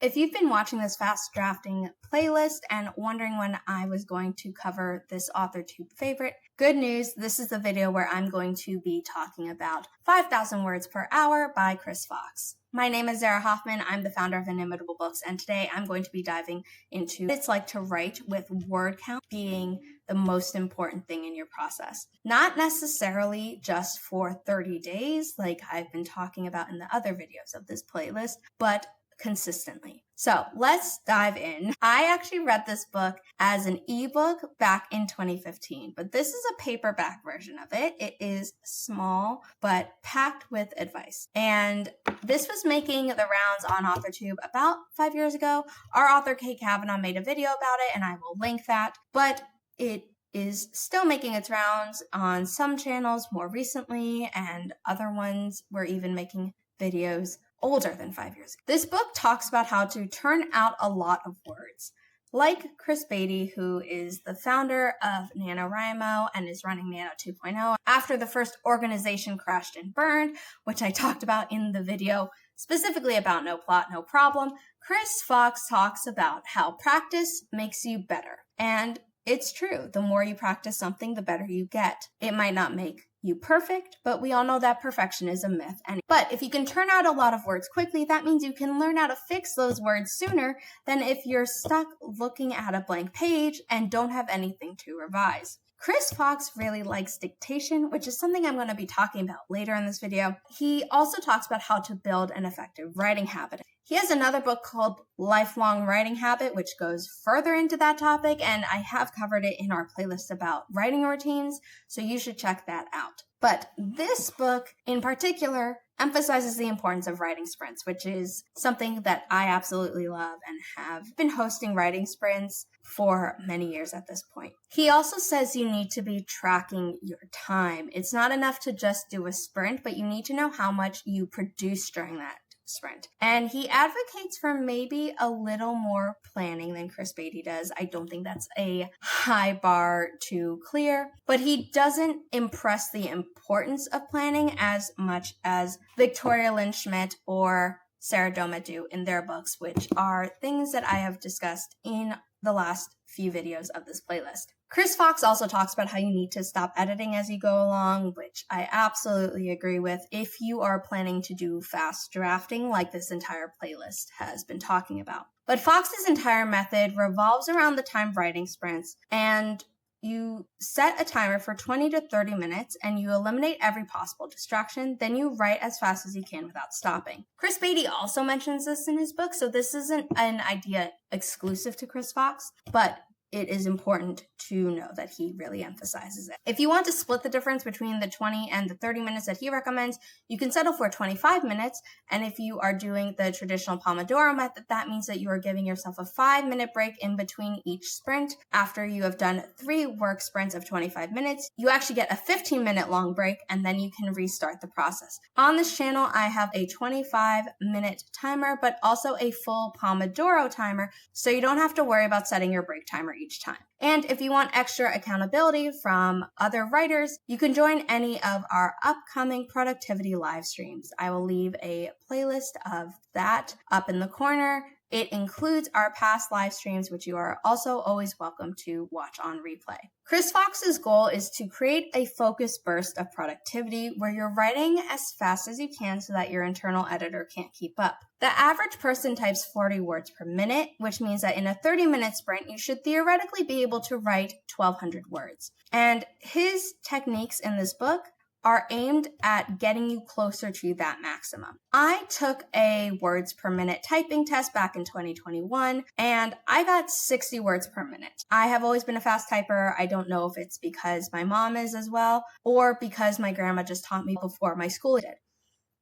If you've been watching this fast drafting playlist and wondering when I was going to cover this AuthorTube favorite, good news, this is the video where I'm going to be talking about 5,000 Words Per Hour by Chris Fox. My name is Zara Hoffman. I'm the founder of Inimitable Books, and today I'm going to be diving into what it's like to write with word count being the most important thing in your process. Not necessarily just for 30 days, like I've been talking about in the other videos of this playlist, but consistently. So let's dive in. I actually read this book as an ebook back in 2015, but this is a paperback version of it. It is small, but packed with advice. And this was making the rounds on AuthorTube about 5 years ago. Our author, Kate Kavanaugh, made a video about it, and I will link that. But it is still making its rounds on some channels more recently, and other ones were even making videos older than 5 years ago. This book talks about how to turn out a lot of words. Like Chris Beatty, who is the founder of NaNoWriMo and is running Nano 2.0, after the first organization crashed and burned, which I talked about in the video specifically about No Plot, No Problem, Chris Fox talks about how practice makes you better. And it's true. The more you practice something, the better you get. It might not make you perfect, but we all know that perfection is a myth. But if you can turn out a lot of words quickly, that means you can learn how to fix those words sooner than if you're stuck looking at a blank page and don't have anything to revise. Chris Fox really likes dictation, which is something I'm going to be talking about later in this video. He also talks about how to build an effective writing habit. He has another book called Lifelong Writing Habit, which goes further into that topic, and I have covered it in our playlist about writing routines, so you should check that out. But this book in particular emphasizes the importance of writing sprints, which is something that I absolutely love and have been hosting writing sprints for many years at this point. He also says you need to be tracking your time. It's not enough to just do a sprint, but you need to know how much you produce during that sprint. And he advocates for maybe a little more planning than Chris Beatty does. I don't think that's a high bar to clear, but he doesn't impress the importance of planning as much as Victoria Lynn Schmidt or Sarah Doma do in their books, which are things that I have discussed in the last few videos of this playlist. Chris Fox also talks about how you need to stop editing as you go along, which I absolutely agree with if you are planning to do fast drafting like this entire playlist has been talking about. But Fox's entire method revolves around the timed writing sprints, and you set a timer for 20 to 30 minutes and you eliminate every possible distraction. Then you write as fast as you can without stopping. Chris Beatty also mentions this in his book, so this isn't an idea exclusive to Chris Fox, but it is important to know that he really emphasizes it. If you want to split the difference between the 20 and the 30 minutes that he recommends, you can settle for 25 minutes. And if you are doing the traditional Pomodoro method, that means that you are giving yourself a 5-minute break in between each sprint. After you have done 3 work sprints of 25 minutes, you actually get a 15-minute long break, and then you can restart the process. On this channel, I have a 25-minute timer, but also a full Pomodoro timer, so you don't have to worry about setting your break timer each time. And if you want extra accountability from other writers, you can join any of our upcoming productivity live streams. I will leave a playlist of that up in the corner. It includes our past live streams, which you are also always welcome to watch on replay. Chris Fox's goal is to create a focused burst of productivity where you're writing as fast as you can so that your internal editor can't keep up. The average person types 40 words per minute, which means that in a 30-minute sprint, you should theoretically be able to write 1,200 words. And his techniques in this book are aimed at getting you closer to that maximum. I took a words per minute typing test back in 2021, and I got 60 words per minute. I have always been a fast typer. I don't know if it's because my mom is as well, or because my grandma just taught me before my school did.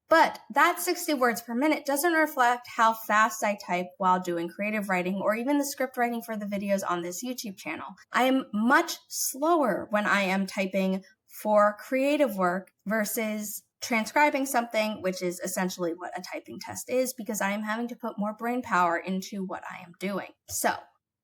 But that 60 words per minute doesn't reflect how fast I type while doing creative writing or even the script writing for the videos on this YouTube channel. I am much slower when I am typing for creative work versus transcribing something, which is essentially what a typing test is, because I am having to put more brain power into what I am doing. So,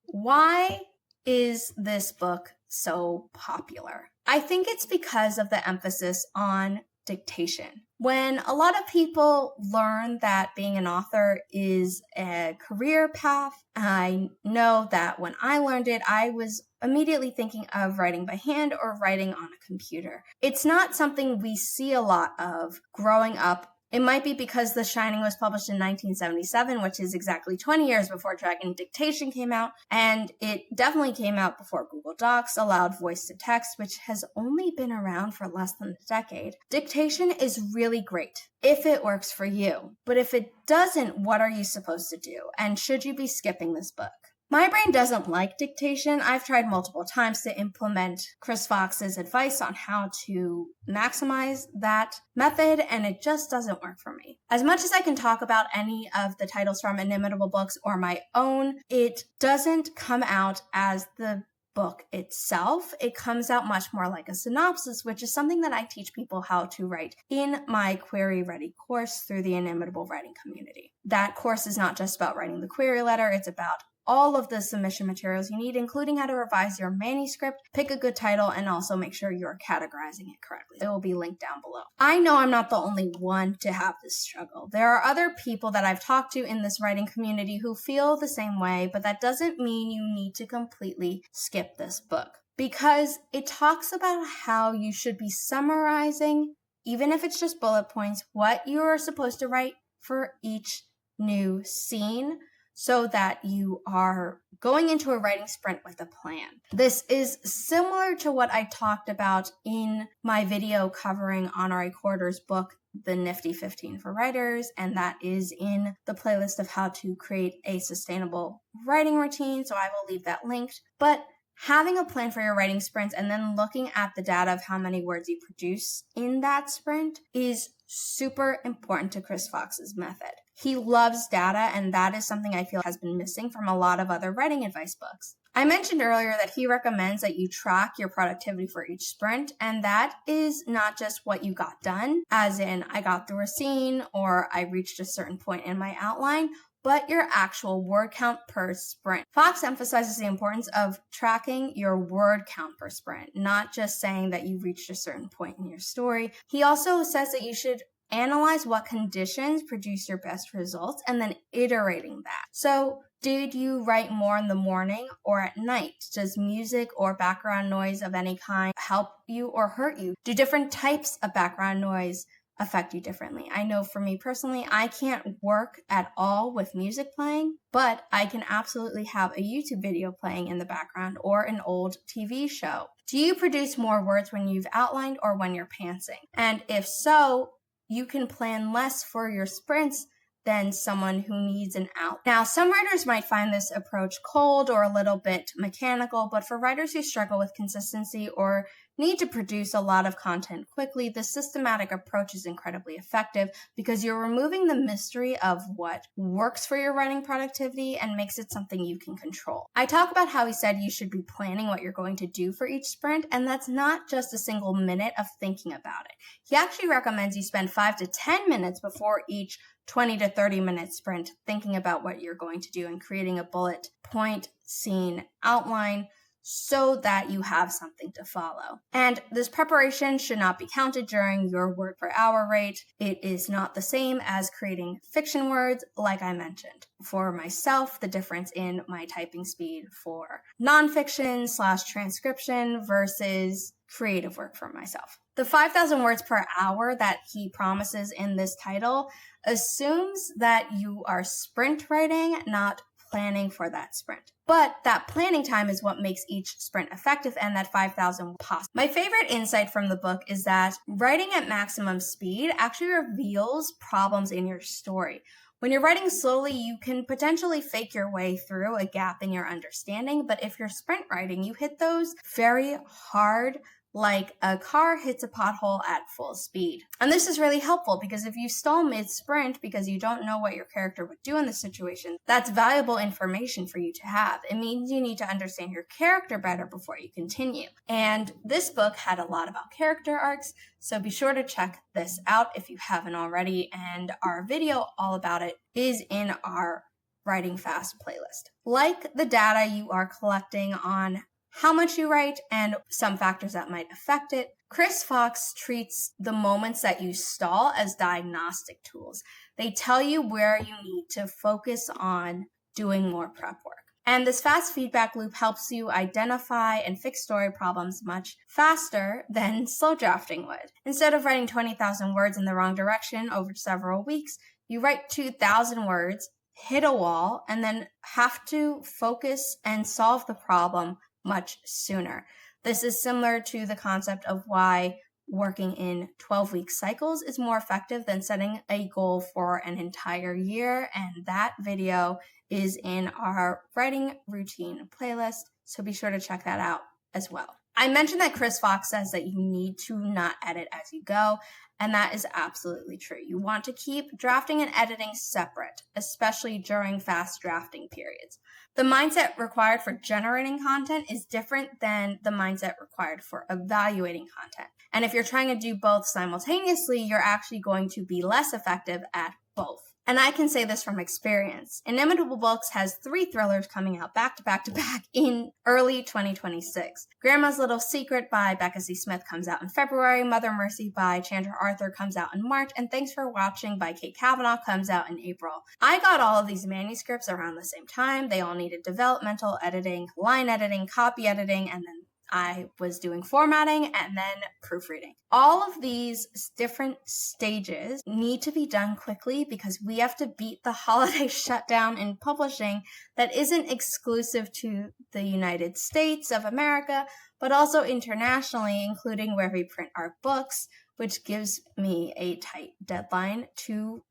why is this book so popular? I think it's because of the emphasis on Dictation. When a lot of people learn that being an author is a career path, I know that when I learned it, I was immediately thinking of writing by hand or writing on a computer. It's not something we see a lot of growing up. It might be because The Shining was published in 1977, which is exactly 20 years before Dragon Dictation came out, and it definitely came out before Google Docs allowed voice to text, which has only been around for less than a decade. Dictation is really great if it works for you, but if it doesn't, what are you supposed to do? And should you be skipping this book? My brain doesn't like dictation. I've tried multiple times to implement Chris Fox's advice on how to maximize that method, and it just doesn't work for me. As much as I can talk about any of the titles from Inimitable Books or my own, it doesn't come out as the book itself. It comes out much more like a synopsis, which is something that I teach people how to write in my Query Ready course through the Inimitable Writing community. That course is not just about writing the query letter, it's about all of the submission materials you need, including how to revise your manuscript, pick a good title, and also make sure you're categorizing it correctly. It will be linked down below. I know I'm not the only one to have this struggle. There are other people that I've talked to in this writing community who feel the same way, but that doesn't mean you need to completely skip this book, because it talks about how you should be summarizing, even if it's just bullet points, what you are supposed to write for each new scene, so that you are going into a writing sprint with a plan. This is similar to what I talked about in my video covering Honorary Quarter's book, The Nifty 15 for Writers, and that is in the playlist of how to create a sustainable writing routine, so I will leave that linked. But having a plan for your writing sprints and then looking at the data of how many words you produce in that sprint is super important to Chris Fox's method. He loves data, and that is something I feel has been missing from a lot of other writing advice books. I mentioned earlier that he recommends that you track your productivity for each sprint, and that is not just what you got done, as in I got through a scene or I reached a certain point in my outline, but your actual word count per sprint. Fox emphasizes the importance of tracking your word count per sprint, not just saying that you reached a certain point in your story. He also says that you should analyze what conditions produce your best results and then iterating that. So, did you write more in the morning or at night? Does music or background noise of any kind help you or hurt you? Do different types of background noise affect you differently? I know for me personally, I can't work at all with music playing, but I can absolutely have a YouTube video playing in the background or an old TV show. Do you produce more words when you've outlined or when you're pantsing? And if so, you can plan less for your sprints than someone who needs an out. Now, some writers might find this approach cold or a little bit mechanical, but for writers who struggle with consistency or need to produce a lot of content quickly, the systematic approach is incredibly effective because you're removing the mystery of what works for your writing productivity and makes it something you can control. I talk about how he said you should be planning what you're going to do for each sprint, and that's not just a single minute of thinking about it. He actually recommends you spend 5 to 10 minutes before each 20 to 30 minute sprint thinking about what you're going to do and creating a bullet point scene outline so that you have something to follow. And this preparation should not be counted during your word per hour rate. It is not the same as creating fiction words, like I mentioned. For myself, the difference in my typing speed for nonfiction / transcription versus creative work for myself. The 5,000 words per hour that he promises in this title assumes that you are sprint writing, not planning for that sprint. But that planning time is what makes each sprint effective and that 5,000 possible. My favorite insight from the book is that writing at maximum speed actually reveals problems in your story. When you're writing slowly, you can potentially fake your way through a gap in your understanding, but if you're sprint writing, you hit those very hard, like a car hits a pothole at full speed. And this is really helpful because if you stall mid-sprint because you don't know what your character would do in the situation, that's valuable information for you to have. It means you need to understand your character better before you continue. And this book had a lot about character arcs, so be sure to check this out if you haven't already. And our video all about it is in our Writing Fast playlist. Like the data you are collecting on how much you write and some factors that might affect it, Chris Fox treats the moments that you stall as diagnostic tools. They tell you where you need to focus on doing more prep work. And this fast feedback loop helps you identify and fix story problems much faster than slow drafting would. Instead of writing 20,000 words in the wrong direction over several weeks, you write 2,000 words, hit a wall, and then have to focus and solve the problem much sooner. This is similar to the concept of why working in 12-week cycles is more effective than setting a goal for an entire year. And that video is in our writing routine playlist, so be sure to check that out as well. I mentioned that Chris Fox says that you need to not edit as you go, and that is absolutely true. You want to keep drafting and editing separate, especially during fast drafting periods. The mindset required for generating content is different than the mindset required for evaluating content. And if you're trying to do both simultaneously, you're actually going to be less effective at both. And I can say this from experience. Inimitable Books has 3 thrillers coming out back to back to back in early 2026. Grandma's Little Secret by Becca C. Smith comes out in February. Mother Mercy by Chandra Arthur comes out in March. And Thanks for Watching by Kate Kavanaugh comes out in April. I got all of these manuscripts around the same time. They all needed developmental editing, line editing, copy editing, and then I was doing formatting and then proofreading. All of these different stages need to be done quickly because we have to beat the holiday shutdown in publishing that isn't exclusive to the United States of America, but also internationally, including where we print our books, which gives me a tight deadline to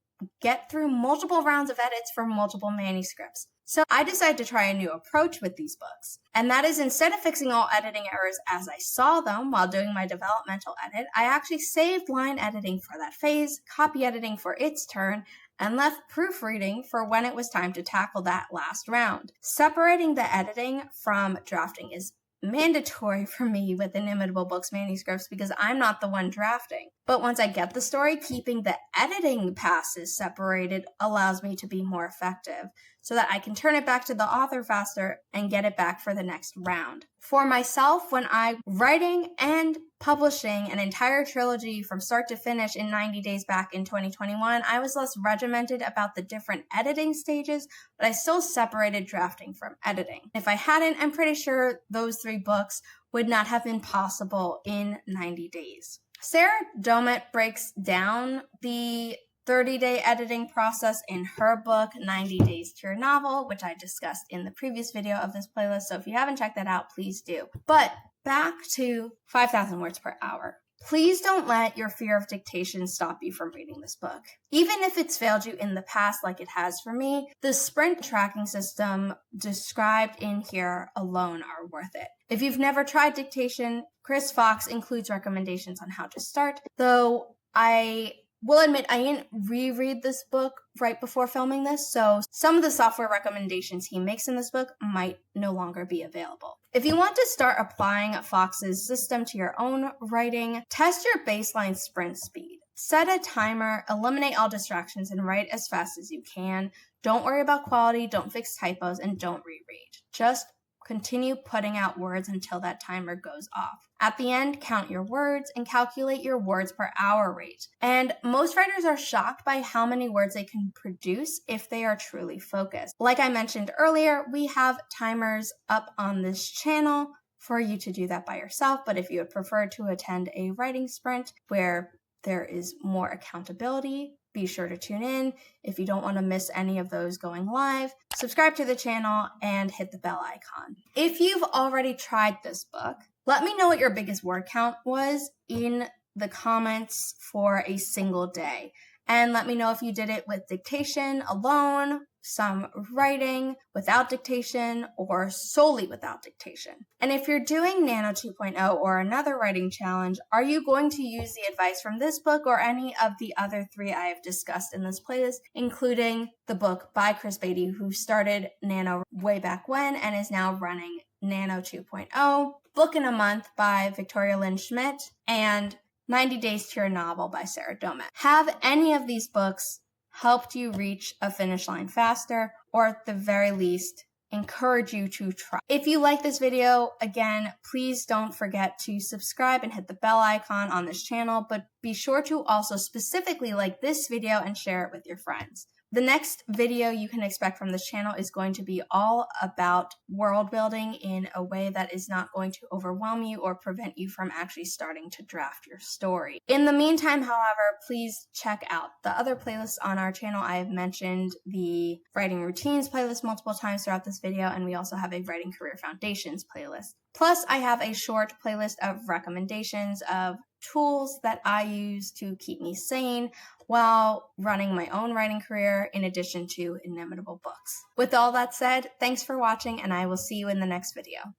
get through multiple rounds of edits for multiple manuscripts. So I decided to try a new approach with these books. And that is, instead of fixing all editing errors as I saw them while doing my developmental edit, I actually saved line editing for that phase, copy editing for its turn, and left proofreading for when it was time to tackle that last round. Separating the editing from drafting is mandatory for me with Inimitable Books manuscripts because I'm not the one drafting. But once I get the story, keeping the editing passes separated allows me to be more effective so that I can turn it back to the author faster and get it back for the next round. For myself, when I'm writing and publishing an entire trilogy from start to finish in 90 days back in 2021, I was less regimented about the different editing stages, but I still separated drafting from editing. If I hadn't, I'm pretty sure those 3 books would not have been possible in 90 days. Sarah Domet breaks down the 30-day editing process in her book, 90 Days to Your Novel, which I discussed in the previous video of this playlist. So if you haven't checked that out, please do. But back to 5,000 words per hour. Please don't let your fear of dictation stop you from reading this book. Even if it's failed you in the past like it has for me, the sprint tracking system described in here alone are worth it. If you've never tried dictation, Chris Fox includes recommendations on how to start, though I will admit I didn't reread this book right before filming this, so some of the software recommendations he makes in this book might no longer be available. If you want to start applying Fox's system to your own writing, test your baseline sprint speed. Set a timer, eliminate all distractions, and write as fast as you can. Don't worry about quality, don't fix typos, and don't reread. Just continue putting out words until that timer goes off. At the end, count your words and calculate your words per hour rate. And most writers are shocked by how many words they can produce if they are truly focused. Like I mentioned earlier, we have timers up on this channel for you to do that by yourself. But if you would prefer to attend a writing sprint where there is more accountability, be sure to tune in. If you don't want to miss any of those going live, subscribe to the channel and hit the bell icon. If you've already tried this book, let me know what your biggest word count was in the comments for a single day. And let me know if you did it with dictation alone, some writing without dictation, or solely without dictation. And if you're doing Nano 2.0 or another writing challenge, are you going to use the advice from this book or any of the other 3 I have discussed in this playlist, including the book by Chris Beatty, who started Nano way back when and is now running Nano 2.0, Book in a Month by Victoria Lynn Schmidt, and 90 Days to Your Novel by Sarah Domet. Have any of these books helped you reach a finish line faster, or at the very least, encourage you to try. If you like this video, again, please don't forget to subscribe and hit the bell icon on this channel, but be sure to also specifically like this video and share it with your friends. The next video you can expect from this channel is going to be all about world building in a way that is not going to overwhelm you or prevent you from actually starting to draft your story. In the meantime, however, please check out the other playlists on our channel. I have mentioned the Writing Routines playlist multiple times throughout this video, and we also have a Writing Career Foundations playlist. Plus, I have a short playlist of recommendations of tools that I use to keep me sane while running my own writing career, in addition to inimitable books. With all that said, thanks for watching, and I will see you in the next video.